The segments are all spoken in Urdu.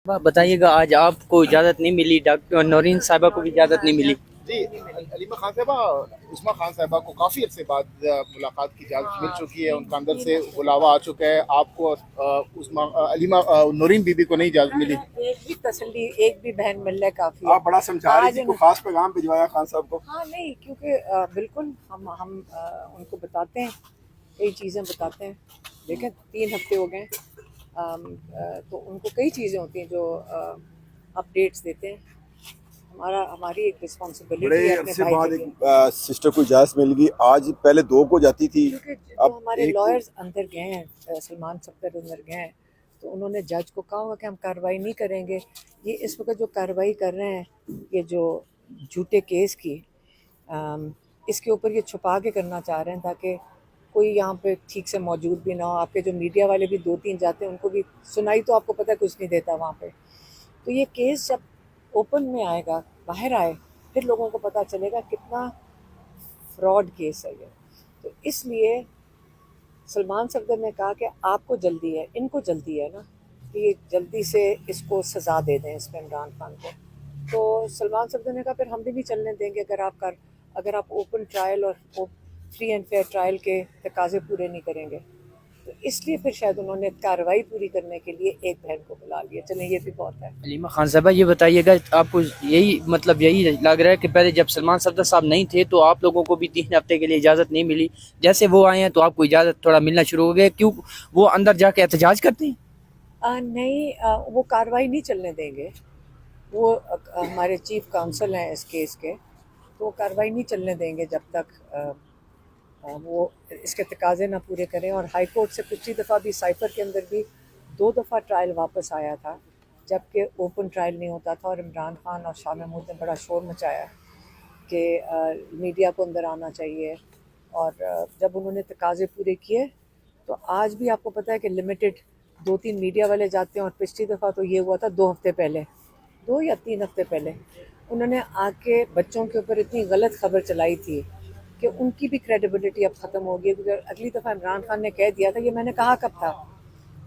بتائیے گا، آج آپ کو اجازت نہیں ملی، ڈاکٹر نورین صاحبہ کو بھی اجازت نہیں ملی؟ جی، علیمہ خان صاحبہ، عثمہ خان صاحبہ کو کافی عرصے بعد ملاقات کی اجازت مل چکی ہے، ان کا اندر سے بلاوا آ چکا ہے۔ آپ کو علیمہ نورین بی بی کو نہیں اجازت ملی؟ ایک بھی تسلی، ایک بھی بہن مل رہا ہے کافی ہے۔ آپ بڑا سمجھا رہی تھی، کوئی خاص پیغام بھجوایا خان صاحب کو؟ ہاں نہیں، کیونکہ بالکل ہم ان کو بتاتے ہیں، کئی چیزیں بتاتے ہیں۔ دیکھیں 3 ہفتے ہو گئے، تو ان کو کئی چیزیں ہوتی ہیں جو اپڈیٹس دیتے ہیں۔ ہماری ایک رسپانسبلٹی بڑے ہے اپنے عرصے بھائی بعد کے ایک لیے، سسٹر کو اجازت مل گئی، آج پہلے 2 کو جاتی تھی، کیونکہ اب جو ہمارے ایک کو۔ لائرز اندر گئے ہیں، سلمان صفدر اندر گئے ہیں، تو انہوں نے جج کو کہا ہوا کہ ہم کارروائی نہیں کریں گے۔ یہ اس وقت جو کارروائی کر رہے ہیں، یہ جو جھوٹے کیس کی، اس کے اوپر یہ چھپا کے کرنا چاہ رہے ہیں تاکہ کوئی یہاں پہ ٹھیک سے موجود بھی نہ ہو۔ آپ کے جو میڈیا والے بھی 2-3 جاتے ہیں، ان کو بھی سنائی تو آپ کو پتہ کچھ نہیں دیتا وہاں پہ۔ تو یہ کیس جب اوپن میں آئے گا، باہر آئے، پھر لوگوں کو پتہ چلے گا کتنا فراڈ کیس ہے یہ۔ تو اس لیے سلمان صفدر نے کہا کہ آپ کو جلدی ہے، ان کو جلدی ہے نا کہ یہ جلدی سے اس کو سزا دے دیں، اس پہ عمران خان کو۔ تو سلمان صفدر نے کہا پھر ہم بھی نہیں چلنے دیں گے اگر آپ اوپن ٹرائل اور فری اینڈ فیئر ٹرائل کے تقاضے پورے نہیں کریں گے۔ تو اس لیے پھر شاید انہوں نے کارروائی پوری کرنے کے لیے ایک بہن کو بلا لیا۔ چلیں یہ بھی بہت ہے۔ علیمہ خان صاحبہ یہ بتائیے گا، آپ کو یہی لگ رہا ہے کہ پہلے جب سلمان صفدر صاحب نہیں تھے تو آپ لوگوں کو بھی 3 ہفتے کے لیے اجازت نہیں ملی، جیسے وہ آئے ہیں تو آپ کو اجازت تھوڑا ملنا شروع ہو گیا؟ کیوں وہ اندر جا کے احتجاج کرتے ہیں؟ نہیں، وہ کارروائی نہیں چلنے دیں گے۔ وہ ہمارے چیف کاؤنسل ہیں اس کیس کے، تو وہ کارروائی نہیں چلنے دیں گے جب تک وہ اس کے تقاضے نہ پورے کریں۔ اور ہائی کورٹ سے پچھلی دفعہ بھی سائفر کے اندر بھی 2 دفعہ ٹرائل واپس آیا تھا، جبکہ اوپن ٹرائل نہیں ہوتا تھا، اور عمران خان اور شاہ محمود نے بڑا شور مچایا کہ میڈیا کو اندر آنا چاہیے۔ اور جب انہوں نے تقاضے پورے کیے تو آج بھی آپ کو پتہ ہے کہ لمیٹڈ 2-3 میڈیا والے جاتے ہیں، اور پچھلی دفعہ تو یہ ہوا تھا 2 ہفتے پہلے، 2 یا 3 ہفتے پہلے انہوں نے آ کے بچوں کے اوپر اتنی غلط خبر چلائی تھی کہ ان کی بھی کریڈیبلٹی اب ختم ہو گئی ہے، کیونکہ اگلی دفعہ عمران خان نے کہہ دیا تھا، یہ میں نے کہا کب تھا۔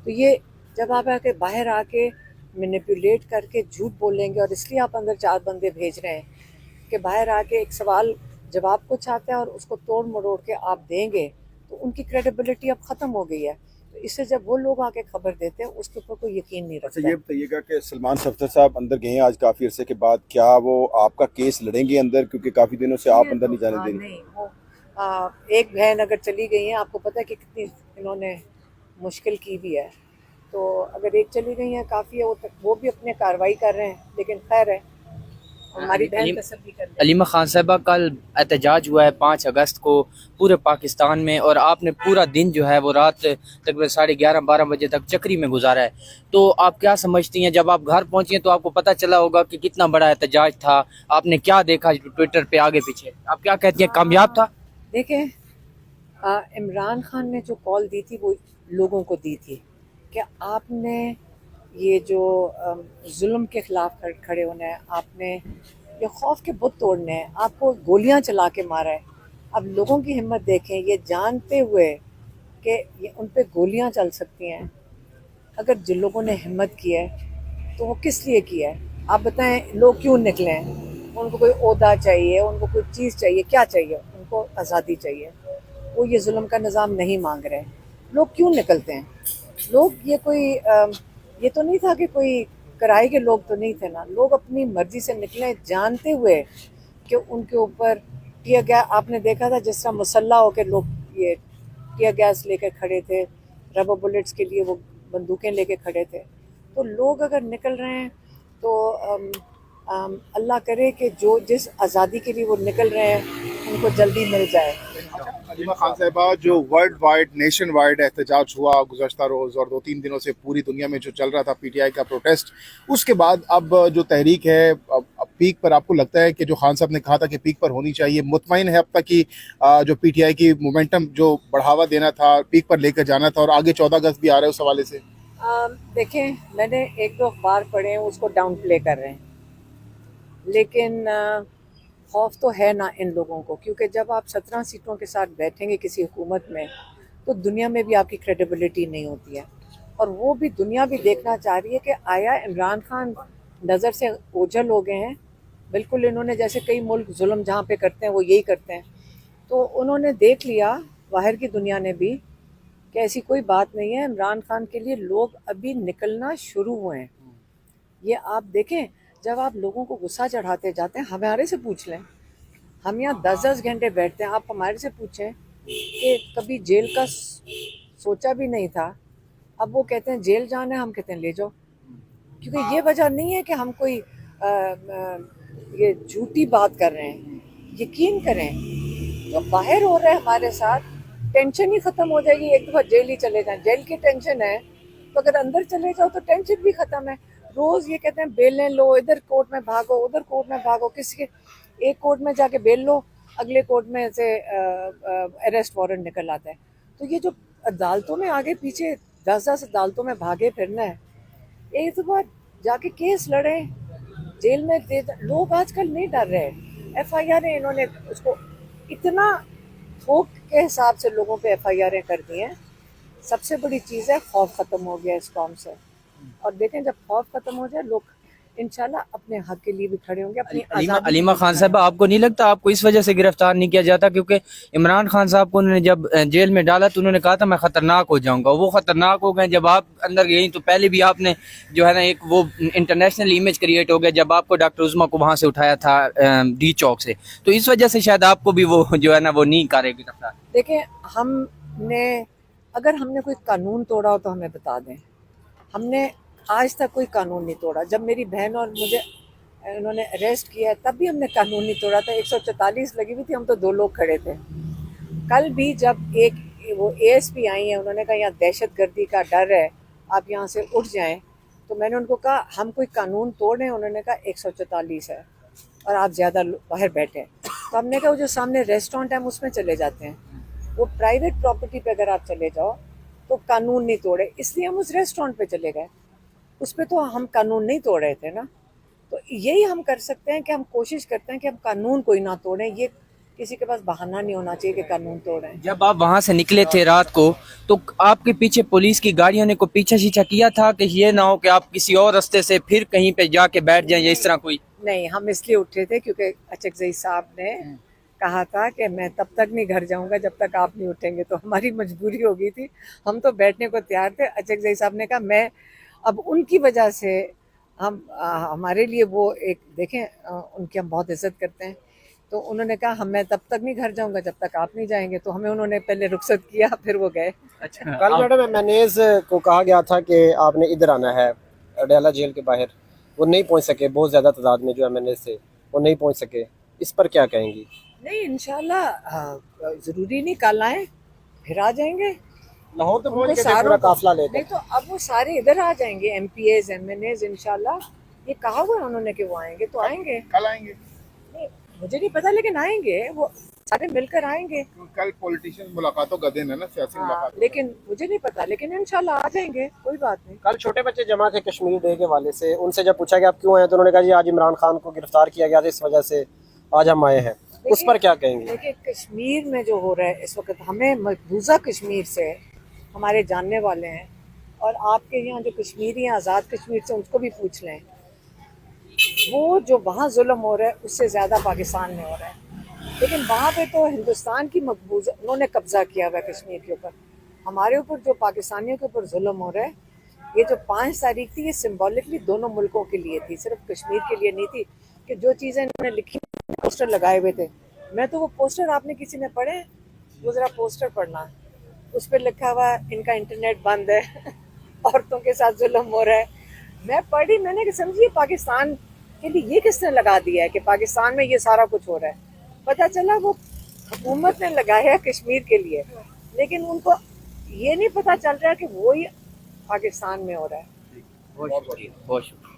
تو یہ جب آپ آ کے باہر آ کے مینیپولیٹ کر کے جھوٹ بولیں گے، اور اس لیے آپ اندر 4 بندے بھیج رہے ہیں کہ باہر آ کے ایک سوال جواب کچھ آتا ہے اور اس کو توڑ مروڑ کے آپ دیں گے، تو ان کی کریڈیبلٹی اب ختم ہو گئی ہے۔ تو اس سے جب وہ لوگ آ کے خبر دیتے ہیں، اس کے اوپر کوئی یقین نہیں اچھا رکھتا یہ ہے۔ بتائیے گا کہ سلمان صفدر صاحب اندر گئے ہیں آج کافی عرصے کے بعد، کیا وہ آپ کا کیس لڑیں گے اندر، کیونکہ کافی دنوں سے آپ اندر نہیں جانے دے رہی؟ نہیں، وہ ایک بہن اگر چلی گئی ہیں، آپ کو پتہ ہے کہ کتنی انہوں نے مشکل کی بھی ہے، تو اگر ایک چلی گئی ہیں کافی ہے، وہ بھی اپنے کارروائی کر رہے ہیں، لیکن خیر ہے، ہماری بہن تسلی کر لے۔ علیمہ خان صاحبہ کل احتجاج ہوا ہے 5 اگست کو پورے پاکستان میں، اور آپ نے پورا دن جو ہے وہ رات تقریباً 11:30-12 بجے تک چکری میں گزارا ہے، تو آپ کیا سمجھتی ہیں جب آپ گھر پہنچی ہیں تو آپ کو پتہ چلا ہوگا کہ کتنا بڑا احتجاج تھا، آپ نے کیا دیکھا ٹویٹر پہ آگے پیچھے، آپ کیا کہتی ہیں، کامیاب تھا؟ دیکھیں، عمران خان نے جو کال دی تھی وہ لوگوں کو دی تھی کہ آپ نے یہ جو ظلم کے خلاف کھڑے ہونا ہے، آپ نے یہ خوف کے بت توڑنے ہیں، آپ کو گولیاں چلا کے مارا ہے۔ اب لوگوں کی ہمت دیکھیں، یہ جانتے ہوئے کہ ان پہ گولیاں چل سکتی ہیں، اگر جن لوگوں نے ہمت کی ہے تو وہ کس لیے کیا ہے؟ آپ بتائیں، لوگ کیوں نکلے ہیں؟ ان کو کوئی عہدہ چاہیے، ان کو کوئی چیز چاہیے، کیا چاہیے؟ ان کو آزادی چاہیے، وہ یہ ظلم کا نظام نہیں مانگ رہے۔ لوگ کیوں نکلتے ہیں؟ لوگ یہ تو نہیں تھا کہ کوئی کرائے کے لوگ تو نہیں تھے نا، لوگ اپنی مرضی سے نکلے، جانتے ہوئے کہ ان کے اوپر ٹیئر گیس، آپ نے دیکھا تھا جس طرح مسلح ہو کے لوگ یہ ٹیئر گیس لے کے کھڑے تھے، ربر بلٹس کے لیے وہ بندوقیں لے کے کھڑے تھے۔ تو لوگ اگر نکل رہے ہیں تو اللہ کرے کہ جس آزادی کے لیے وہ نکل رہے ہیں ان کو جلدی مل جائے۔ علیمہ خان صاحبہ، جو ورلڈ وائڈ نیشن وائڈ احتجاج ہوا گزشتہ روز اور 2-3 دنوں سے پوری دنیا میں جو چل رہا تھا پی ٹی آئی کا پروٹیسٹ، اس کے بعد اب جو تحریک ہے اب پیک پر، آپ کو لگتا ہے کہ جو خان صاحب نے کہا تھا کہ پیک پر ہونی چاہیے، مطمئن ہے اب تک کہ جو پی ٹی آئی کی مومنٹم جو بڑھاوا دینا تھا، پیک پر لے کر جانا تھا، اور آگے 14 اگست بھی آ رہا ہے اس حوالے سے؟ دیکھیں، میں نے 1-2 اخبار پڑھے ہیں، اس کو ڈاؤن پلے کر رہے ہیں، لیکن خوف تو ہے نا ان لوگوں کو، کیونکہ جب آپ 17 سیٹوں کے ساتھ بیٹھیں گے کسی حکومت میں تو دنیا میں بھی آپ کی کریڈیبلٹی نہیں ہوتی ہے۔ اور وہ بھی دنیا بھی دیکھنا چاہ رہی ہے کہ آیا عمران خان نظر سے اوجھل ہو گئے ہیں. بالکل انہوں نے جیسے کئی ملک ظلم جہاں پہ کرتے ہیں وہ یہی کرتے ہیں. تو انہوں نے دیکھ لیا باہر کی دنیا نے بھی کہ ایسی کوئی بات نہیں ہے. عمران خان کے لیے لوگ ابھی نکلنا شروع ہوئے ہیں. یہ آپ دیکھیں جب آپ لوگوں کو غصہ چڑھاتے جاتے ہیں, ہمارے سے پوچھ لیں, ہم یہاں 10 گھنٹے بیٹھتے ہیں, آپ ہمارے سے پوچھیں کہ کبھی جیل کا سوچا بھی نہیں تھا, اب وہ کہتے ہیں جیل جانا ہے, ہم کہتے ہیں لے جاؤ. کیونکہ یہ وجہ نہیں ہے کہ ہم کوئی یہ جھوٹی بات کر رہے ہیں. یقین کریں جو باہر ہو رہا ہے ہمارے ساتھ, ٹینشن ہی ختم ہو جائے گی. ایک دفعہ جیل ہی چلے جائیں, جیل کی ٹینشن ہے تو اگر اندر چلے جاؤ تو ٹینشن بھی ختم ہے. روز یہ کہتے ہیں بیلیں لو, ادھر کورٹ میں بھاگو, ادھر کورٹ میں بھاگو, کسی کے ایک کورٹ میں جا کے بیل لو, اگلے کورٹ میں سے اریسٹ وارنٹ نکل آتا ہے. تو یہ جو عدالتوں میں آگے پیچھے 10 عدالتوں میں بھاگے پھرنا ہے, ایک دفعہ جا کے کیس لڑیں, جیل میں لوگ آج کل نہیں ڈر رہے. ایف آئی آر انہوں نے اس کو اتنا تھوک کے حساب سے لوگوں پہ ایف آئی آریں کر دی ہیں. سب سے بڑی چیز ہے خوف ختم ہو گیا اس قوم سے. اور دیکھیں جب خوف ختم ہو جائے لوگ انشاءاللہ اپنے حق کے لیے بھی کھڑے ہوں گے, اپنی آزادی. علیمہ خان صاحبہ, آپ کو نہیں لگتا آپ کو اس وجہ سے گرفتار نہیں کیا جاتا کیونکہ عمران خان صاحب کو انہوں نے جب جیل میں ڈالا تو انہوں نے کہا تھا میں خطرناک ہو جاؤں گا, وہ خطرناک ہو گئے. جب آپ اندر گئیں تو پہلے بھی آپ نے جو ہے نا ایک وہ انٹرنیشنل امیج کریٹ ہو گیا جب آپ کو ڈاکٹر عظمیٰ کو وہاں سے اٹھایا تھا ڈی چوک سے, تو اس وجہ سے شاید آپ کو بھی وہ جو ہے نا وہ نہیں کرے گرفتار. دیکھیں اگر ہم نے کوئی قانون توڑا ہو تو ہمیں بتا دیں. ہم نے آج تک کوئی قانون نہیں توڑا. جب میری بہن اور مجھے انہوں نے اریسٹ کیا تب بھی ہم نے قانون نہیں توڑا تھا. 144 لگی ہوئی تھی, ہم تو 2 لوگ کھڑے تھے. کل بھی جب وہ اے ایس پی آئی ہیں, انہوں نے کہا یہاں دہشت گردی کا ڈر ہے, آپ یہاں سے اٹھ جائیں. تو میں نے ان کو کہا ہم کوئی قانون توڑ رہے ہیں؟ انہوں نے کہا 144 ہے اور آپ زیادہ باہر بیٹھے. تو ہم نے کہا وہ جو سامنے ریسٹورینٹ ہے ہم اس میں چلے جاتے ہیں. وہ پرائیویٹ پراپرٹی پہ اگر آپ چلے جاؤ تو قانون نہیں توڑے, اس لیے ہم اس ریسٹورینٹ پہ چلے گئے. اس پہ تو ہم قانون نہیں توڑ رہے تھے نا. تو یہی ہم کر سکتے ہیں کہ ہم کوشش کرتے ہیں کہ ہم قانون کوئی نہ توڑیں. یہ کسی کے پاس بہانہ نہیں ہونا چاہیے کہ قانون توڑیں. جب آپ وہاں سے نکلے تھے رات کو تو آپ کے پیچھے پولیس کی گاڑیوں نے کوئی پیچھا شیچھا کیا تھا کہ یہ نہ ہو کہ آپ کسی اور راستے سے پھر کہیں پہ جا کے بیٹھ جائیں یا اس طرح کوئی؟ نہیں, ہم اس لیے اٹھے تھے کیونکہ اچکزئی صاحب نے کہا تھا کہ میں تب تک نہیں گھر جاؤں گا جب تک آپ نہیں اٹھیں گے. تو ہماری مجبوری ہو گئی تھی, ہم تو بیٹھنے کو تیار تھے. اچکزئی صاحب نے کہا میں اب ان کی وجہ سے ہمارے لیے وہ ایک دیکھیں ان کی ہم بہت عزت کرتے ہیں. تو انہوں نے کہا میں تب تک نہیں گھر جاؤں گا جب تک آپ نہیں جائیں گے. تو ہمیں انہوں نے پہلے رخصت کیا, پھر وہ گئے. کل میڈم مینیز کو کہا گیا تھا کہ آپ نے ادھر آنا ہے اڈیالہ جیل کے باہر, وہ نہیں پہنچ سکے. بہت زیادہ تعداد میں جو ایم این اے تھے وہ نہیں پہنچ سکے, اس پر کیا کہیں گی؟ نہیں انشاءاللہ ضروری نہیں, کل آئیں پھر آ جائیں گے. لاہور تو پہنچ گئے پورا قافلہ لے کر. نہیں تو اب وہ سارے ادھر آ جائیں گے, M P As M N As انشاءاللہ. یہ کہا ہوا ہے انہوں نے کہ وہ آئیں گے تو آئیں گے. کل آئیں گے؟ نہیں مجھے نہیں پتا, لیکن آئیں گے, وہ سارے مل کر آئیں گے. کل پولیٹیشین ملاقاتوں کا دن ہے نا, سیاسی ملاقات. لیکن مجھے نہیں پتا, لیکن انشاءاللہ آ جائیں گے, کوئی بات نہیں. کل چھوٹے بچے جمع تھے کشمیر ڈے کے والے سے, ان سے جب پوچھا کہ آپ کیوں آئے تو انہوں نے کہا جی آج عمران خان کو گرفتار کیا گیا تھا اس وجہ سے آج ہم آئے ہیں. اس پر کیا کہیں گے؟ دیکھیں کشمیر میں جو ہو رہا ہے اس وقت, ہمیں مقبوضہ کشمیر سے ہمارے جاننے والے ہیں, اور آپ کے یہاں جو کشمیری ہیں آزاد کشمیر سے ان کو بھی پوچھ لیں, وہ جو وہاں ظلم ہو رہا ہے اس سے زیادہ پاکستان میں ہو رہا ہے. لیکن وہاں پہ تو ہندوستان کی مقبوضہ انہوں نے قبضہ کیا ہوا ہے کشمیر کے اوپر. ہمارے اوپر جو پاکستانیوں کے اوپر ظلم ہو رہا ہے, یہ جو 5 تاریخ تھی یہ سمبولکلی دونوں ملکوں کے لیے تھی, صرف کشمیر کے لیے نہیں تھی. کہ جو چیزیں انہوں نے لکھی پوسٹر لگائے ہوئے تھے, میں تو وہ پوسٹر آپ نے کسی نے پڑھے, وہ ذرا پوسٹر پڑھنا, اس پہ لکھا ہوا ان کا انٹرنیٹ بند ہے, عورتوں کے ساتھ ظلم ہو رہا ہے. میں پڑھی, میں نے سمجھی پاکستان کے لیے یہ کس نے لگا دیا ہے کہ پاکستان میں یہ سارا کچھ ہو رہا ہے. پتہ چلا وہ حکومت نے لگایا ہے کشمیر کے لیے, لیکن ان کو یہ نہیں پتہ چل رہا کہ وہی پاکستان میں ہو رہا ہے. بہت شکریہ.